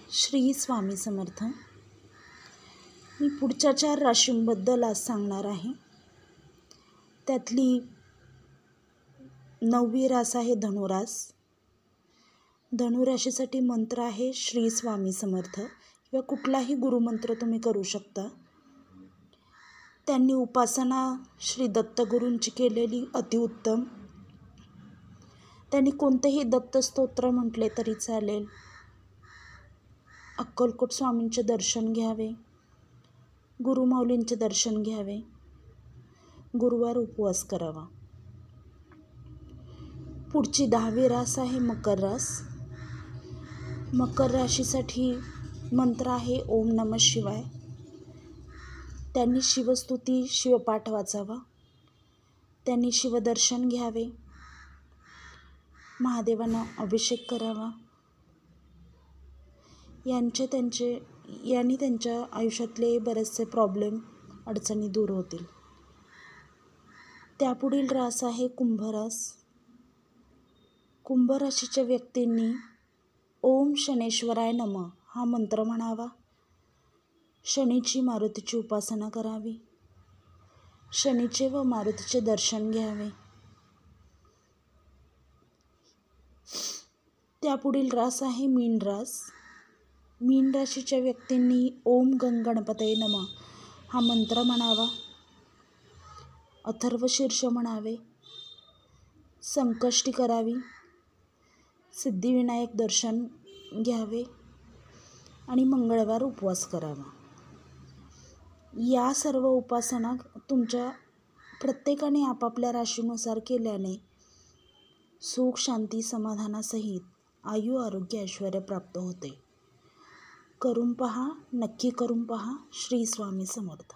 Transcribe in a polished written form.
श्री स्वामी समर्थ. मी पुढच्या 4 राशींबद्दल आज सांगणार आहे. त्यातली 9वी रास आहे धनुरास. धनुराशीसाठी मंत्र आहे श्री स्वामी समर्थ किंवा कुठलाही गुरुमंत्र तुम्ही करू शकता. त्यांनी उपासना श्री दत्तगुरूंची केलेली अतिउत्तम. त्यांनी कोणतेही दत्तस्तोत्र म्हटले तरी चालेल. अक्कलकोट स्वामींचे दर्शन घ्यावे, गुरुमाऊलींचे दर्शन घ्यावे, गुरुवार उपवास करावा. पुढची 10वी रास आहे मकर रास. मकर राशीसाठी मंत्र आहे ओम नमः शिवाय. त्यांनी शिवस्तुती शिवपाठ वाचावा. त्यांनी शिवदर्शन घ्यावे, महादेवांना अभिषेक करावा. यांनी त्यांच्या आयुष्यातले बरेचसे प्रॉब्लेम अडचणी दूर होतील. त्यापुढील रास आहे कुंभरास. कुंभराशीच्या व्यक्तींनी ओम शनेश्वराय नमः हा मंत्र म्हणावा. शनीची मारुतीची उपासना करावी. शनीचे व मारुतीचे दर्शन घ्यावे. त्यापुढील रास आहे मीन रास. मीन राशीच्या व्यक्तींनी ओम गणपतये नमः हा मंत्र म्हणावा. अथर्वशीर्ष म्हणावे. संकष्टी करावी. सिद्धिविनायक दर्शन घ्यावे आणि मंगळवार उपवास करावा. या सर्व उपासना तुमच्या प्रत्येकाने आपापल्या राशीनुसार केल्याने सुख शांती समाधानासहित आयु आरोग्य ऐश्वर्य प्राप्त होते. करून पहा, नक्की करून पहा. श्री स्वामी समर्थ.